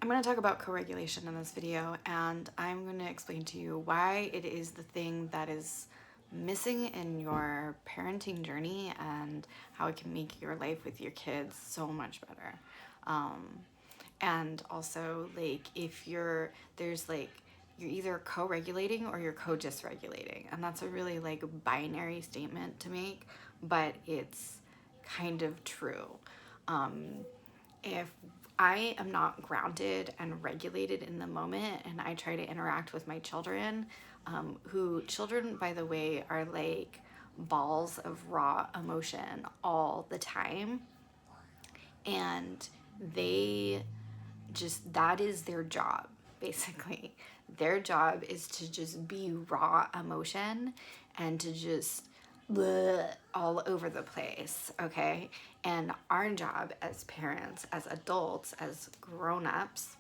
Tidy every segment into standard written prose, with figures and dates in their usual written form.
I'm going to talk about co-regulation in this video, and I'm going to explain to you why it is the thing that is missing in your parenting journey and how it can make your life with your kids so much better. And also, like, if you're either co-regulating or you're co-dysregulating, and that's a really like binary statement to make, but it's kind of true. If I am not grounded and regulated in the moment and I try to interact with my children, who children, by the way, are like balls of raw emotion all the time. And they just, that is their job, basically. Their job is to just be raw emotion and to just bleh, all over the place, okay? And our job as parents, as adults, as grown-ups,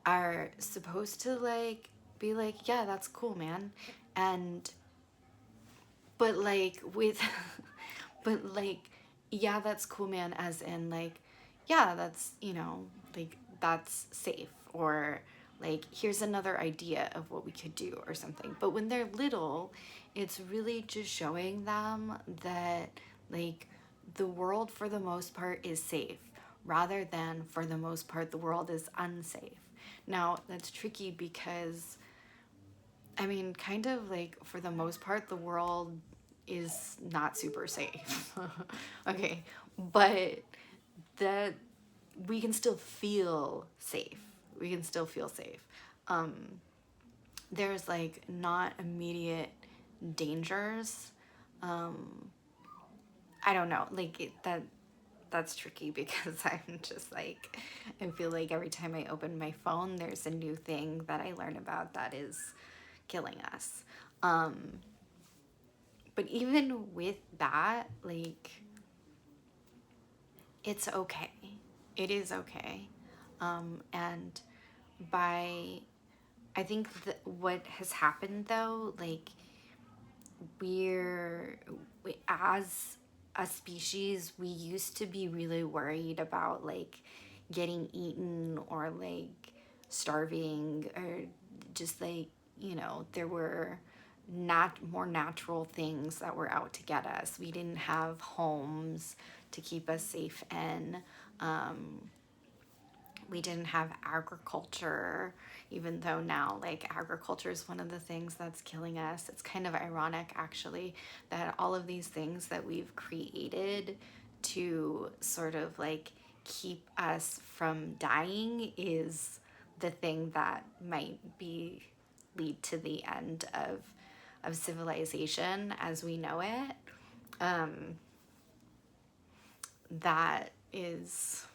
are supposed to like be like, yeah, that's cool, man. And but like with but like, yeah, that's cool, man, as in like, yeah, that's, like, that's safe, or like, here's another idea of what we could do or something. But when they're little, it's really just showing them that like the world for the most part is safe, rather than for the most part the world is unsafe. Now that's tricky because I mean, kind of like for the most part, the world is not super safe. Okay, but that we can still feel safe. We can still feel safe. Um, there's like not immediate dangers. I don't know, like that's tricky because I'm just like, I feel like every time I open my phone, there's a new thing that I learn about that is killing us. But even with that, like, it's okay. It is okay. And by, I think that what has happened though, like, as a species, we used to be really worried about like getting eaten or like starving, or just like, there were more natural things that were out to get us. We didn't have homes to keep us safe in. We didn't have agriculture, even though now like agriculture is one of the things that's killing us. It's kind of ironic actually that all of these things that we've created to sort of like keep us from dying is the thing that might be lead to the end of civilization as we know it. That is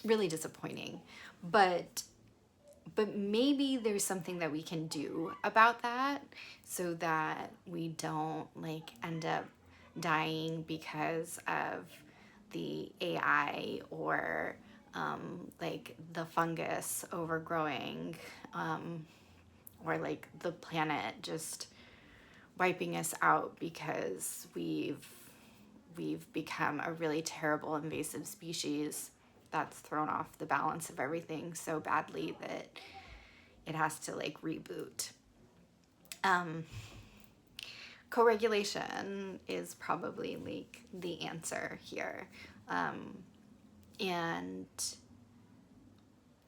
really disappointing, but maybe there's something that we can do about that so that we don't like end up dying because of the AI, or like the fungus overgrowing, or like the planet just wiping us out because we've become a really terrible invasive species that's thrown off the balance of everything so badly that it has to like reboot. Co-regulation is probably like the answer here. And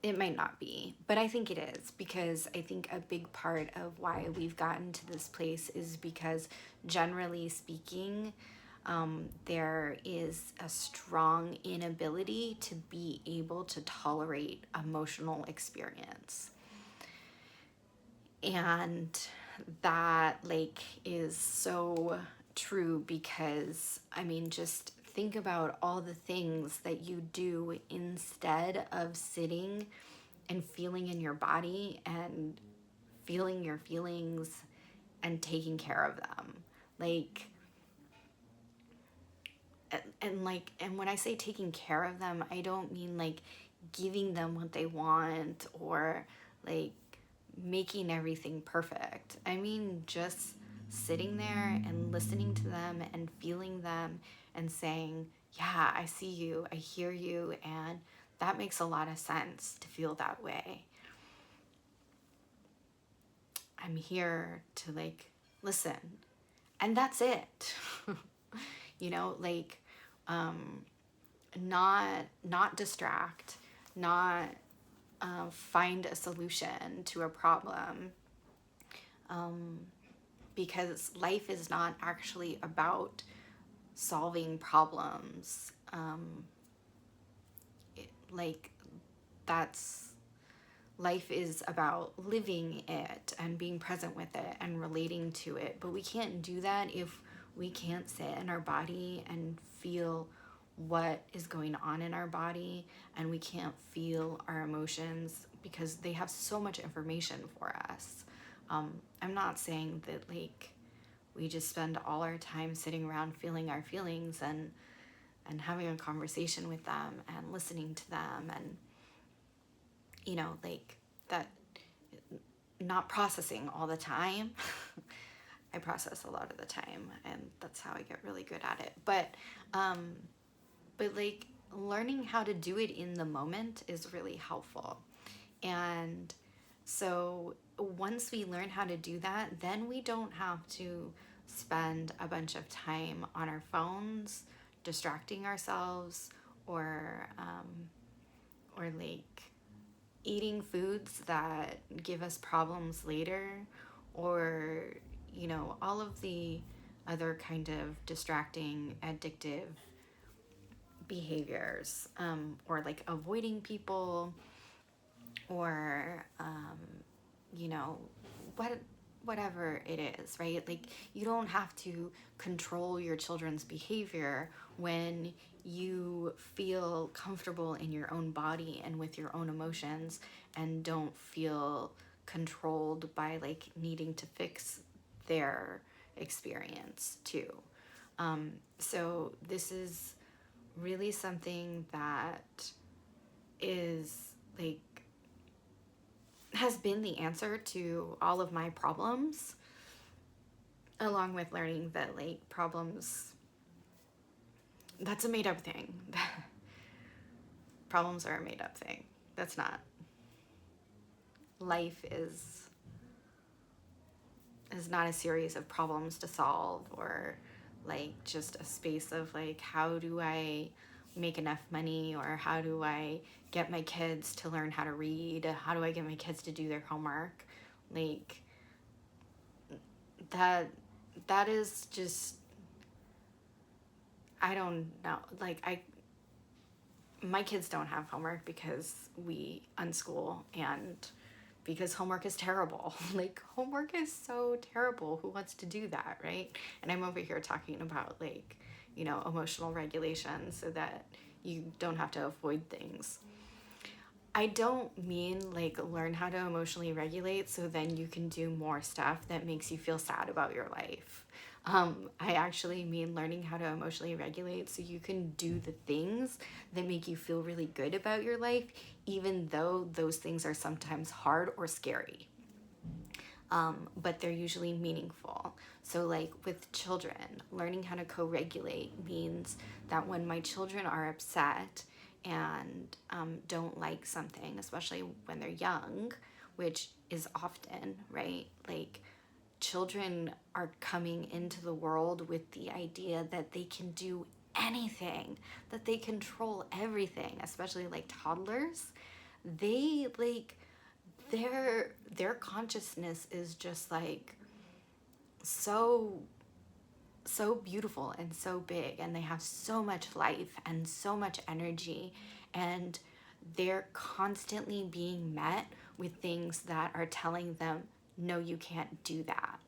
it might not be, but I think it is, because I think a big part of why we've gotten to this place is because, generally speaking, there is a strong inability to be able to tolerate emotional experience. And that like is so true because, I mean, just think about all the things that you do instead of sitting and feeling in your body and feeling your feelings and taking care of them. Like, and when I say taking care of them, I don't mean like giving them what they want or like making everything perfect. I mean just sitting there and listening to them and feeling them and saying, yeah, I see you, I hear you, and that makes a lot of sense to feel that way. I'm here to like listen, and that's it. You know, like not distract, not find a solution to a problem, because life is not actually about solving problems. Like that's life is about living it and being present with it and relating to it. But we can't do that if we can't sit in our body and feel what is going on in our body, and we can't feel our emotions because they have so much information for us. I'm not saying that like we just spend all our time sitting around feeling our feelings and having a conversation with them and listening to them, and you know, like that, not processing all the time. I process a lot of the time, and that's how I get really good at it. But like learning how to do it in the moment is really helpful. And so once we learn how to do that, then we don't have to spend a bunch of time on our phones distracting ourselves, or like eating foods that give us problems later, or you know, all of the other kind of distracting addictive behaviors, or like avoiding people, or you know, whatever it is, right? Like you don't have to control your children's behavior when you feel comfortable in your own body and with your own emotions, and don't feel controlled by like needing to fix their experience too. So this is really something that is like has been the answer to all of my problems, along with learning that like problems, that's a made up thing. Problems are a made up thing. That's not. Life is not a series of problems to solve, or like just a space of like, how do I make enough money, or how do I get my kids to learn how to read, how do I get my kids to do their homework. Like that is just, I don't know, like my kids don't have homework because we unschool, and because homework is terrible. Like homework is so terrible. Who wants to do that, right? And I'm over here talking about like, you know, emotional regulation so that you don't have to avoid things. I don't mean like learn how to emotionally regulate so then you can do more stuff that makes you feel sad about your life. I actually mean learning how to emotionally regulate so you can do the things that make you feel really good about your life, even though those things are sometimes hard or scary. But they're usually meaningful. So like with children, learning how to co-regulate means that when my children are upset and don't like something, especially when they're young, which is often, right? Like children are coming into the world with the idea that they can do anything, that they control everything, especially like toddlers. They like their consciousness is just like so beautiful and so big, and they have so much life and so much energy, and they're constantly being met with things that are telling them, no, you can't do that.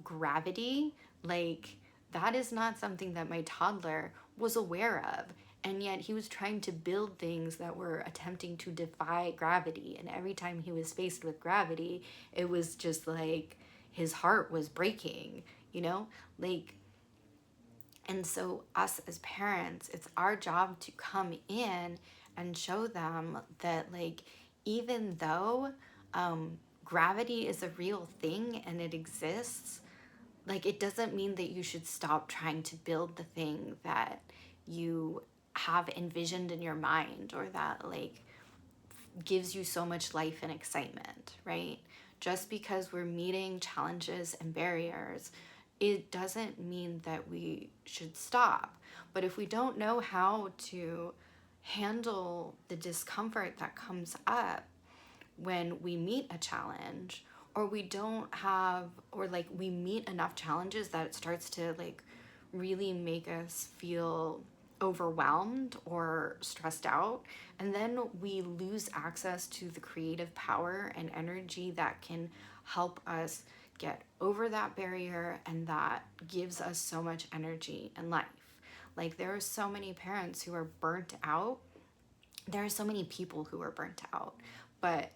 Gravity, like that is not something that my toddler was aware of, and yet he was trying to build things that were attempting to defy gravity, and every time he was faced with gravity, it was just like his heart was breaking, you know, like. And so us as parents, it's our job to come in and show them that like, even though gravity is a real thing and it exists, like it doesn't mean that you should stop trying to build the thing that you have envisioned in your mind, or that like gives you so much life and excitement, right? Just because we're meeting challenges and barriers, it doesn't mean that we should stop. But if we don't know how to handle the discomfort that comes up when we meet a challenge, or we don't have, or like we meet enough challenges that it starts to like really make us feel overwhelmed or stressed out, and then we lose access to the creative power and energy that can help us get over that barrier, and that gives us so much energy in life. Like, there are so many parents who are burnt out. There are so many people who are burnt out, but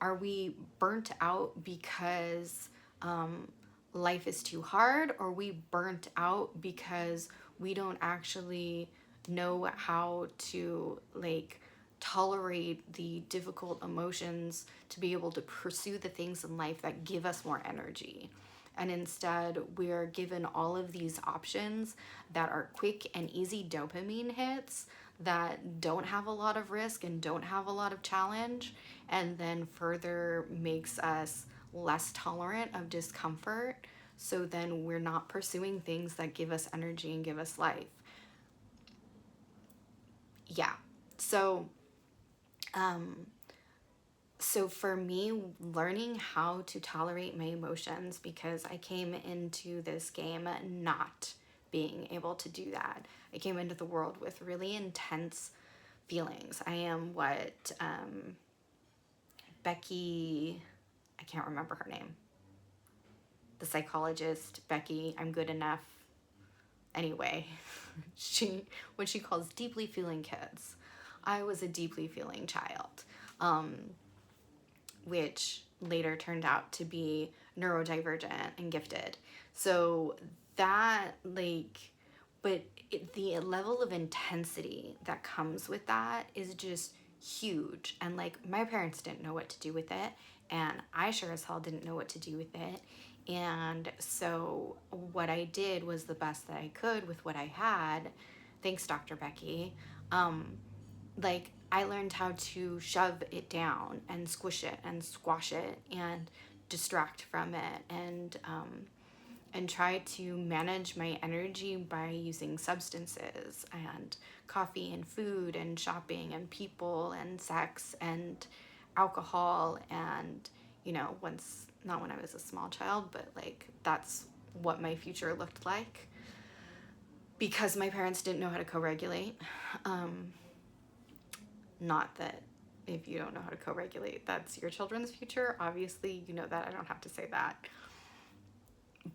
are we burnt out because life is too hard, or are we burnt out because we don't actually know how to like tolerate the difficult emotions to be able to pursue the things in life that give us more energy? And instead, we're given all of these options that are quick and easy dopamine hits that don't have a lot of risk and don't have a lot of challenge, and then further makes us less tolerant of discomfort. So then we're not pursuing things that give us energy and give us life. Yeah. So, so for me, learning how to tolerate my emotions, because I came into this game not being able to do that. I came into the world with really intense feelings. I am what Becky, I can't remember her name, the psychologist, Becky, I'm good enough. Anyway, what she calls deeply feeling kids. I was a deeply feeling child, which later turned out to be neurodivergent and gifted. So that, like, but the level of intensity that comes with that is just huge. And like, my parents didn't know what to do with it, and I sure as hell didn't know what to do with it. And so what I did was the best that I could with what I had. Thanks, Dr. Becky. Like, I learned how to shove it down and squish it and squash it and distract from it, and try to manage my energy by using substances and coffee and food and shopping and people and sex and alcohol. And, you know, once, not when I was a small child, but like, that's what my future looked like, because my parents didn't know how to co-regulate. Not that if you don't know how to co-regulate, that's your children's future. Obviously, you know that. I don't have to say that.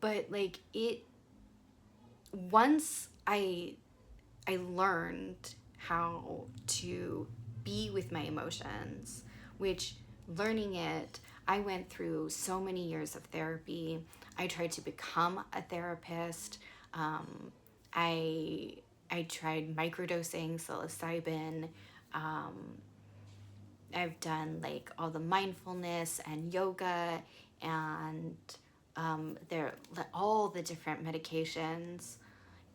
But like, once I learned how to be with my emotions, which, learning it, I went through so many years of therapy. I tried to become a therapist. I tried microdosing psilocybin. I've done like all the mindfulness and yoga, and there all the different medications,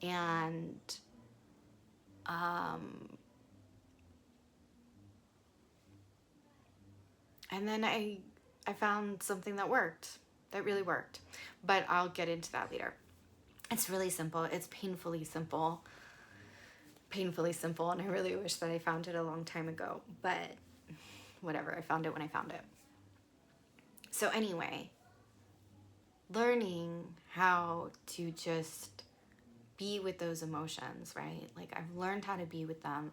and then I found something that worked, that really worked. But I'll get into that later. It's really simple. It's painfully simple, and I really wish that I found it a long time ago, but whatever, I found it when I found it. So anyway, learning how to just be with those emotions, right? Like, I've learned how to be with them,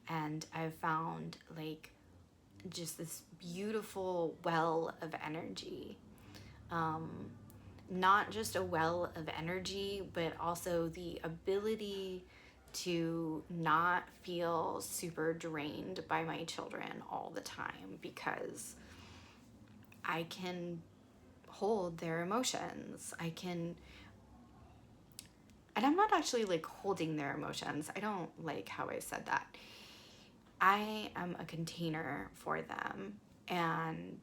and I've found like just this beautiful well of energy. Not just a well of energy, but also the ability to not feel super drained by my children all the time, because I can hold their emotions. And I'm not actually like holding their emotions. I don't like how I said that. I am a container for them, and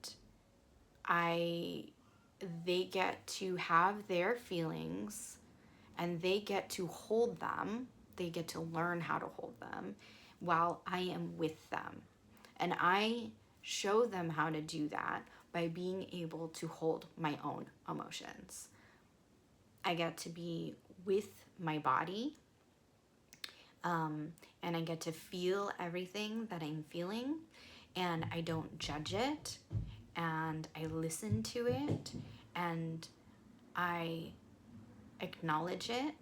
they get to have their feelings, and they get to hold them. They get to learn how to hold them, while I am with them. And I show them how to do that by being able to hold my own emotions. I get to be with my body, and I get to feel everything that I'm feeling, and I don't judge it, and I listen to it, and I acknowledge it,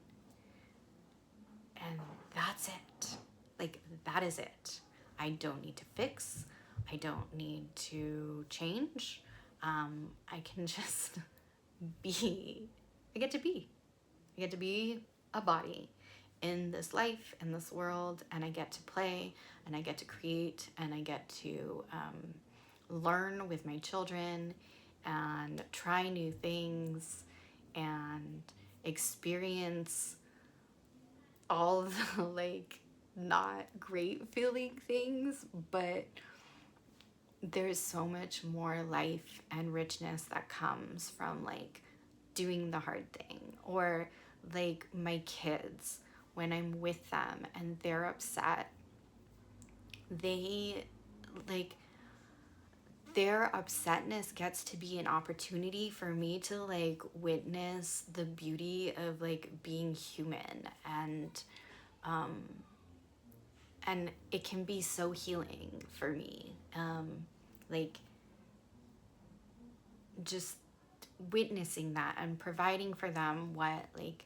and that's it. Like, that is it. I don't need to fix. I don't need to change. I can just be. I get to be. I get to be a body in this life, in this world, and I get to play, and I get to create, and I get to learn with my children and try new things and experience all the like not great feeling things, but there's so much more life and richness that comes from like doing the hard thing. Or like my kids, when I'm with them and they're upset, they like their upsetness gets to be an opportunity for me to like witness the beauty of like being human, and it can be so healing for me. Like just witnessing that and providing for them what like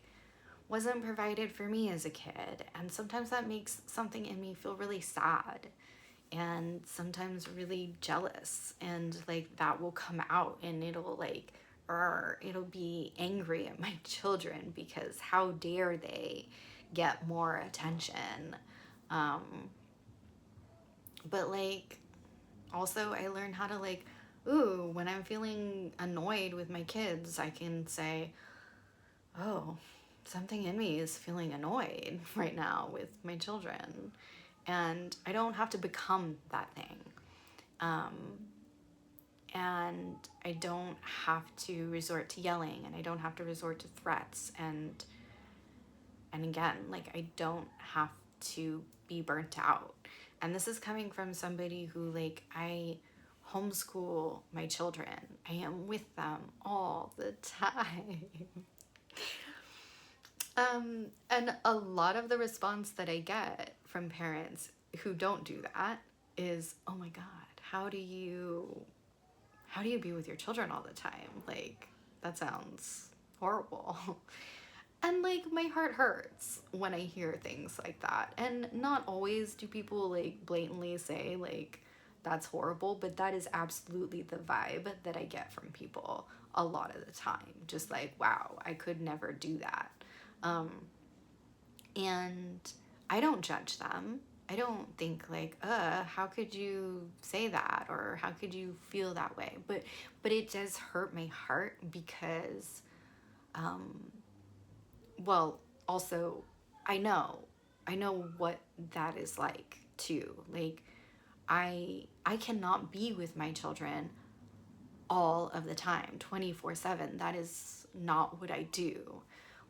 wasn't provided for me as a kid. And sometimes that makes something in me feel really sad and sometimes really jealous, and like that will come out and it'll like it'll be angry at my children because how dare they get more attention. But like also I learned how to like, ooh, when I'm feeling annoyed with my kids, I can say, oh, something in me is feeling annoyed right now with my children. And I don't have to become that thing. And I don't have to resort to yelling, and I don't have to resort to threats. And again, like I don't have to be burnt out. And this is coming from somebody who like I homeschool my children. I am with them all the time. And a lot of the response that I get from parents who don't do that is, oh my God, how do you be with your children all the time? Like, that sounds horrible. And like my heart hurts when I hear things like that. And not always do people like blatantly say like that's horrible, but that is absolutely the vibe that I get from people a lot of the time. Just like, wow, I could never do that. And I don't judge them. I don't think like, how could you say that, or how could you feel that way? But it does hurt my heart because well, also I know what that is like too. Like I cannot be with my children all of the time 24/7. That is not what I do.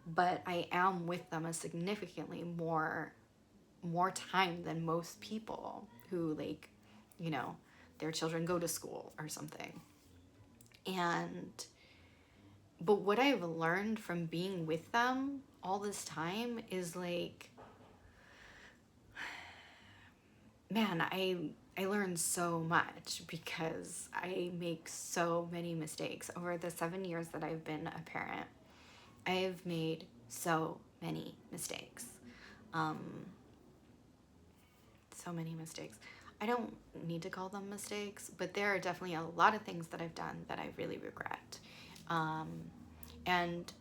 But I am with them a significantly more time than most people who like, you know, their children go to school or something. But what I've learned from being with them all this time is like, man, I learned so much because I make so many mistakes over the 7 years that I've been a parent. I've made so many mistakes. So many mistakes. I don't need to call them mistakes, but there are definitely a lot of things that I've done that I really regret. And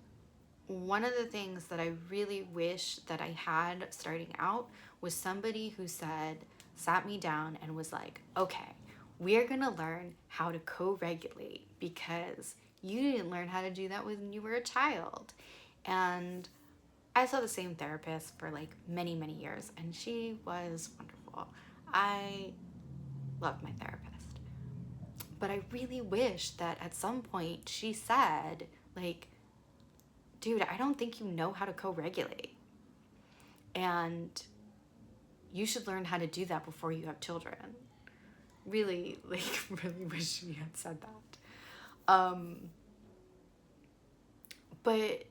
one of the things that I really wish that I had starting out was somebody who sat me down and was like, okay, we're gonna learn how to co-regulate because you didn't learn how to do that when you were a child. And I saw the same therapist for like many, many years, and she was wonderful. I loved my therapist. But I really wish that at some point she said, like, dude, I don't think you know how to co-regulate. And you should learn how to do that before you have children. Really, like, really wish we had said that. But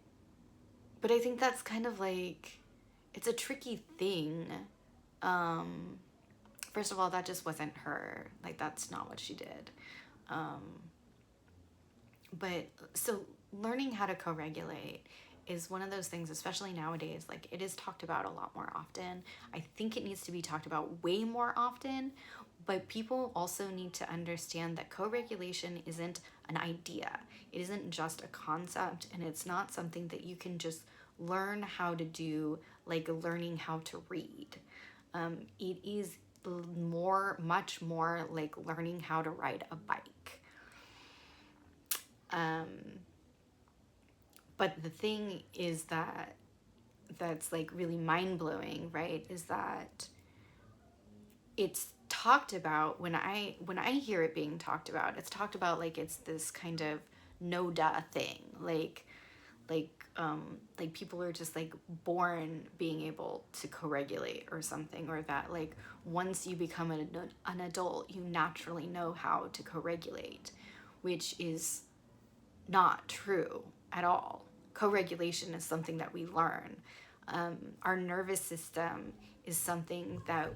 I think that's kind of like, it's a tricky thing. First of all, that just wasn't her. Like, that's not what she did. But so learning how to co-regulate is one of those things, especially nowadays, like, it is talked about a lot more often. I think it needs to be talked about way more often, but people also need to understand that co-regulation isn't an idea. It isn't just a concept, and it's not something that you can just learn how to do, like learning how to read. It is much more like learning how to ride a bike. But the thing is that's like really mind-blowing, right, is that it's talked about, when I hear it being talked about, it's talked about like it's this kind of no duh thing, like people are just like born being able to co-regulate or something, or that like once you become an adult, you naturally know how to co-regulate, which is not true at all. Co-regulation is something that we learn. Our nervous system is something that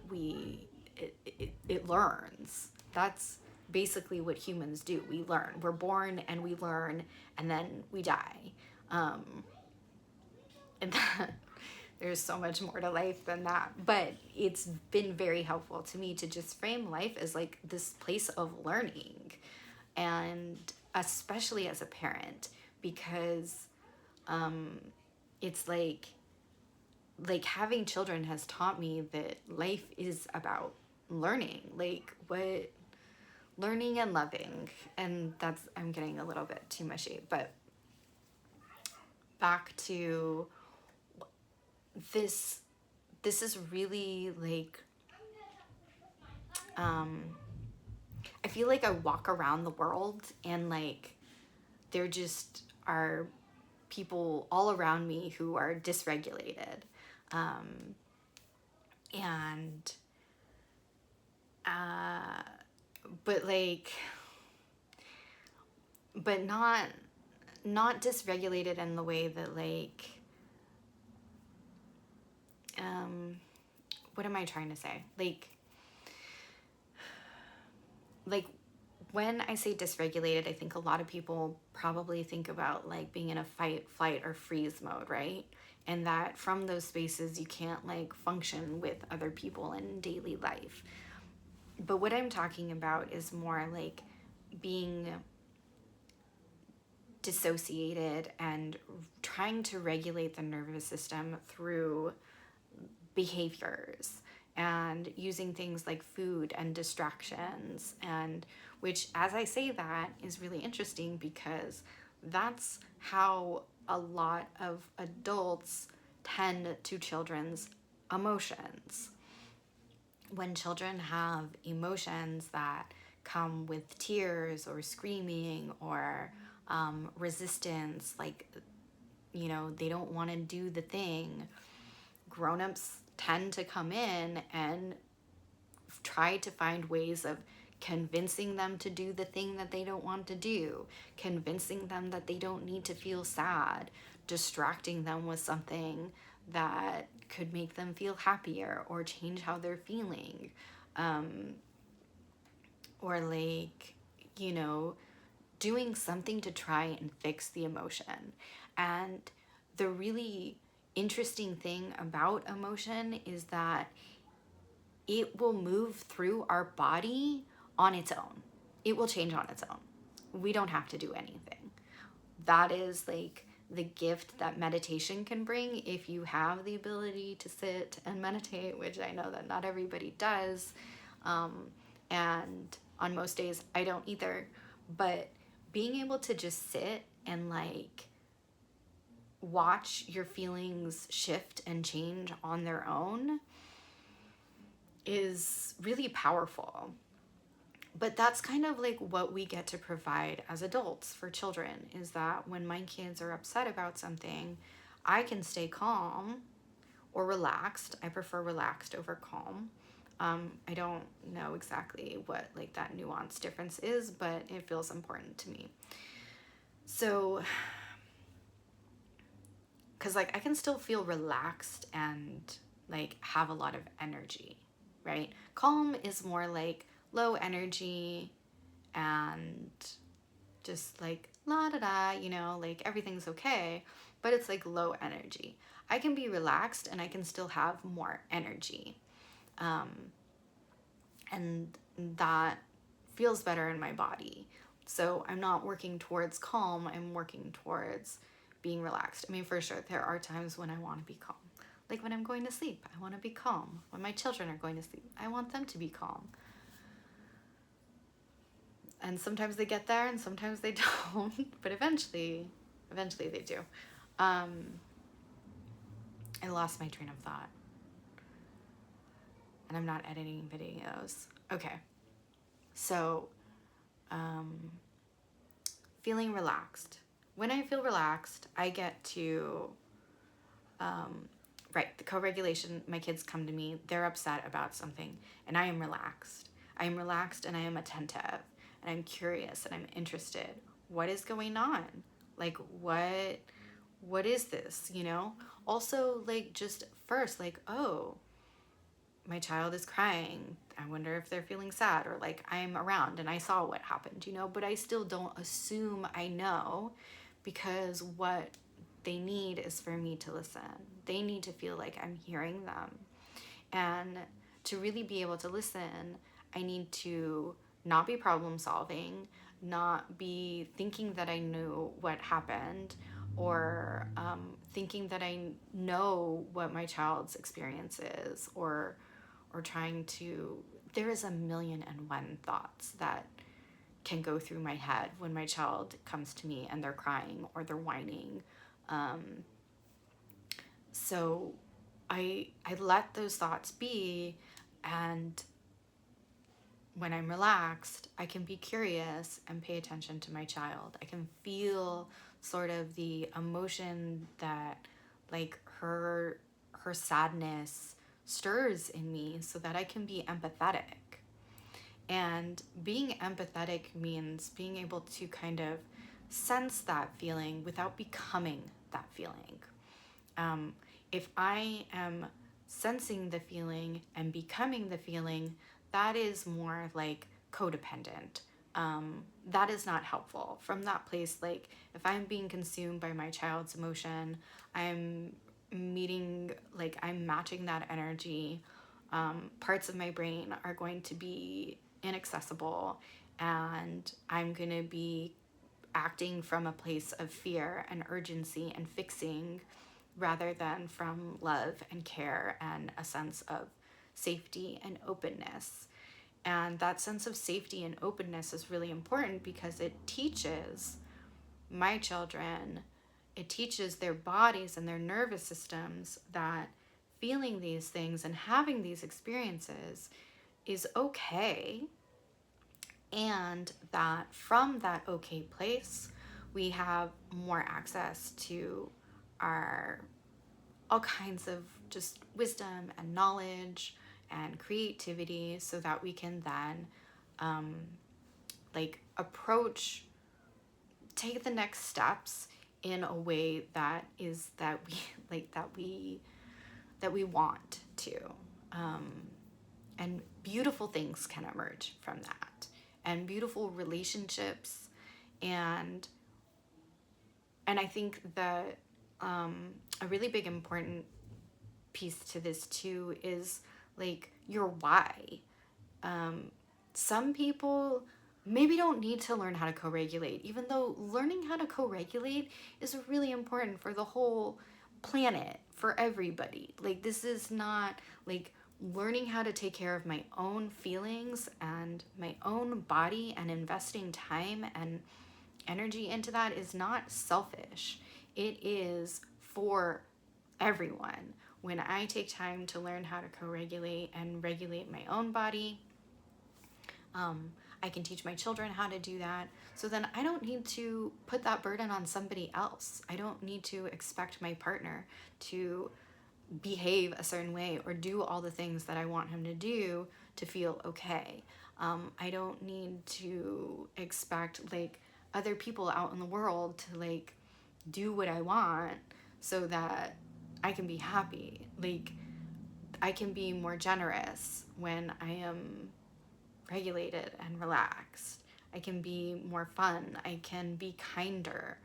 it learns. That's basically what humans do. We learn. We're born and we learn, and then we die. And there's so much more to life than that. But it's been very helpful to me to just frame life as like this place of learning, and especially as a parent, because it's like having children has taught me that life is about learning, like what learning and loving. And that's, I'm getting a little bit too mushy, but back to this is really like, I feel like I walk around the world and like there just are people all around me who are dysregulated, and but like, but not dysregulated in the way that like, what am I trying to say? Like when I say dysregulated, I think a lot of people probably think about like being in a fight, flight, or freeze mode, right? And that from those spaces you can't like function with other people in daily life. But what I'm talking about is more like being dissociated and trying to regulate the nervous system through behaviors and using things like food and distractions, and which, as I say that, is really interesting because that's how a lot of adults tend to children's emotions. When children have emotions that come with tears or screaming or resistance, like, you know, they don't want to do the thing, grown-ups tend to come in and try to find ways of convincing them to do the thing that they don't want to do, convincing them that they don't need to feel sad, distracting them with something that could make them feel happier or change how they're feeling, or like, you know, doing something to try and fix the emotion. And the really interesting thing about emotion is that it will move through our body on its own. It will change on its own. We don't have to do anything. That is like the gift that meditation can bring if you have the ability to sit and meditate, which I know that not everybody does. And on most days I don't either. But being able to just sit and like watch your feelings shift and change on their own is really powerful. But that's kind of like what we get to provide as adults for children, is that when my kids are upset about something, I can stay calm, or relaxed. I prefer relaxed over calm. I don't know exactly what like that nuanced difference is, but it feels important to me. So, because like I can still feel relaxed and like have a lot of energy, right? Calm is more like low energy and just like la da da, you know, like everything's okay, but it's like low energy. I can be relaxed and I can still have more energy. Um, and that feels better in my body. So I'm not working towards calm, I'm working towards being relaxed. I mean, for sure, there are times when I want to be calm. Like when I'm going to sleep, I want to be calm. When my children are going to sleep, I want them to be calm. And sometimes they get there and sometimes they don't, but eventually they do. I lost my train of thought. And I'm not editing videos. Okay. So, feeling relaxed. When I feel relaxed, I get to, right, the co-regulation, my kids come to me, they're upset about something, and I am relaxed. I am relaxed and I am attentive, and I'm curious and I'm interested. What is going on? Like, what is this, you know? Also, like, just first, like, oh, my child is crying. I wonder if they're feeling sad, or like I'm around and I saw what happened, you know, but I still don't assume I know, because what they need is for me to listen. They need to feel like I'm hearing them. And to really be able to listen, I need to not be problem solving, not be thinking that I knew what happened, or thinking that I know what my child's experience is, or trying to, there is a million and one thoughts that can go through my head when my child comes to me and they're crying or they're whining. So I let those thoughts be, and when I'm relaxed, I can be curious and pay attention to my child. I can feel sort of the emotion that like her sadness stirs in me, so that I can be empathetic. And being empathetic means being able to kind of sense that feeling without becoming that feeling. If I am sensing the feeling and becoming the feeling, that is more like codependent. That is not helpful. From that place, like if I'm being consumed by my child's emotion, I'm I'm matching that energy. Parts of my brain are going to be inaccessible, and I'm going to be acting from a place of fear and urgency and fixing, rather than from love and care and a sense of safety and openness. And that sense of safety and openness is really important, because it teaches my children, it teaches their bodies and their nervous systems that feeling these things and having these experiences is okay, and that from that okay place, we have more access to our all kinds of just wisdom and knowledge and creativity, so that we can then approach, take the next steps in a way that is that we that we want to. And beautiful things can emerge from that, and beautiful relationships. And I think that a really big important piece to this too is like your why. Some people maybe don't need to learn how to co-regulate, even though learning how to co-regulate is really important for the whole planet, for everybody. Like, this is not like learning how to take care of my own feelings and my own body and investing time and energy into that is not selfish. It is for everyone. When I take time to learn how to co-regulate and regulate my own body, I can teach my children how to do that. So then I don't need to put that burden on somebody else. I don't need to expect my partner to behave a certain way or do all the things that I want him to do to feel okay. I don't need to expect like other people out in the world to like do what I want so that I can be happy. Like, I can be more generous when I am regulated and relaxed. I can be more fun. I can be kinder.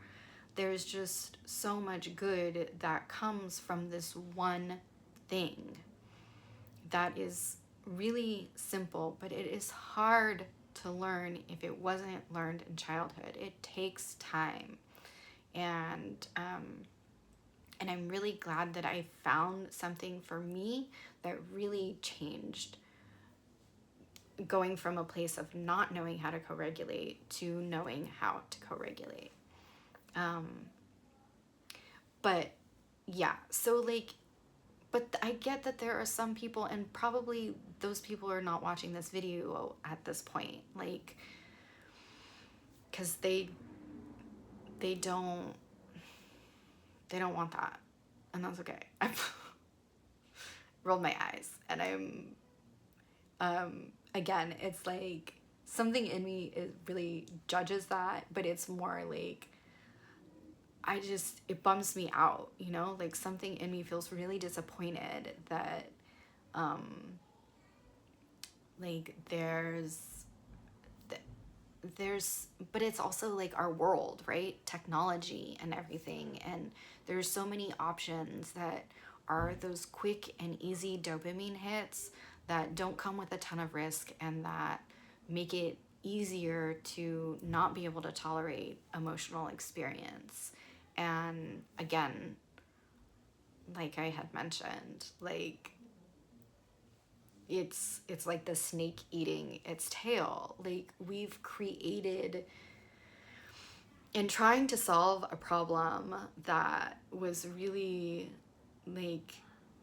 There's just so much good that comes from this one thing that is really simple, but it is hard to learn if it wasn't learned in childhood. It takes time. And I'm really glad that I found something for me that really changed, going from a place of not knowing how to co-regulate to knowing how to co-regulate. But yeah, so like, but I get that there are some people, and probably those people are not watching this video at this point, like, because they don't want that, and that's okay. I've rolled my eyes, and again, it's like something in me really judges that, but it's more like it bums me out, you know, like something in me feels really disappointed that like but it's also like our world, right? Technology and everything, and there's so many options that are those quick and easy dopamine hits that don't come with a ton of risk and that make it easier to not be able to tolerate emotional experience. And again, like I had mentioned, like it's like the snake eating its tail. Like, we've created, in trying to solve a problem that was really like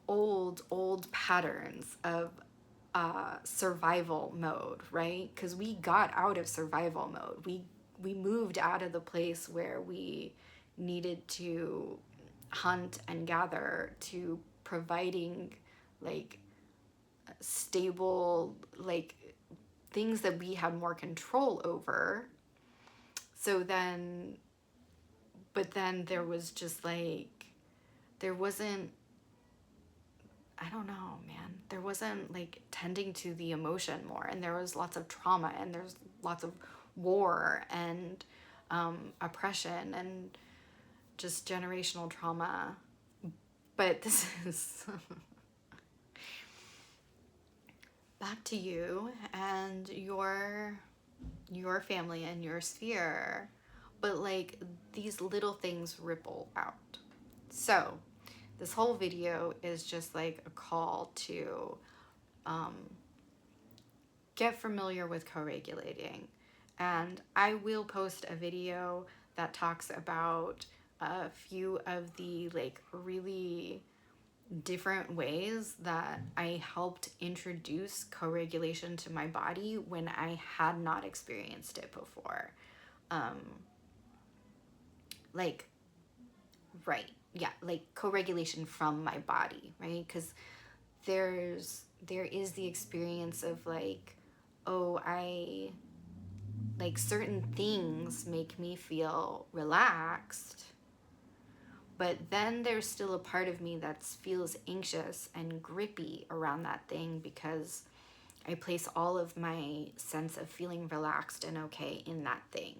old patterns of survival mode, right? Because we got out of survival mode. We moved out of the place where we needed to hunt and gather to providing like stable, like things that we had more control over. So then, but then there was just like, there wasn't, I don't know, man. There wasn't like tending to the emotion more, and there was lots of trauma, and there's lots of war and oppression and just generational trauma. But this is back to you and your family and your sphere. But like, these little things ripple out. So this whole video is just like a call to get familiar with co-regulating. And I will post a video that talks about a few of the like really different ways that I helped introduce co-regulation to my body when I had not experienced it before. Like, right, yeah, like co-regulation from my body, right? Because there is the experience of like, oh, I like certain things make me feel relaxed, but then there's still a part of me that feels anxious and grippy around that thing because I place all of my sense of feeling relaxed and okay in that thing.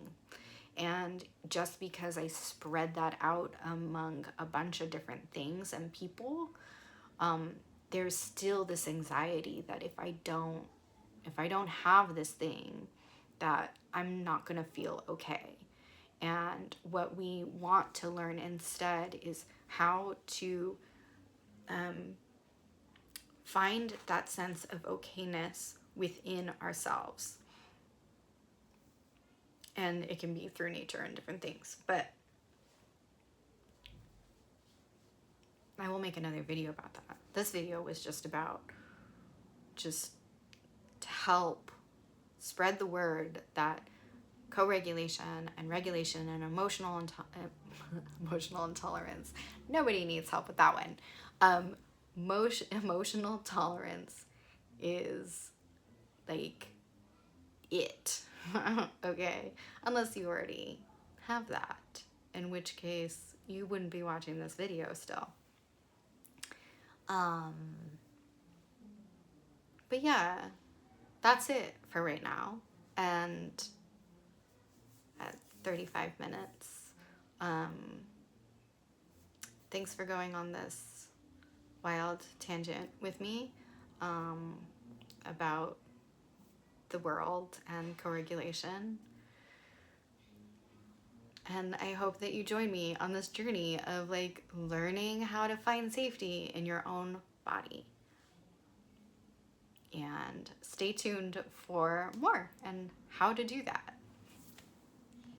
And just because I spread that out among a bunch of different things and people, there's still this anxiety that if I don't have this thing, that I'm not gonna feel okay. And what we want to learn instead is how to find that sense of okayness within ourselves. And it can be through nature and different things. But I will make another video about that. This video was just about to help spread the word that co-regulation and regulation and emotional intolerance, nobody needs help with that one, emotional tolerance is like it. Okay, unless you already have that, in which case you wouldn't be watching this video still. But yeah, that's it for right now. And at 35 minutes, thanks for going on this wild tangent with me about the world and co-regulation. And I hope that you join me on this journey of like learning how to find safety in your own body. And stay tuned for more and how to do that.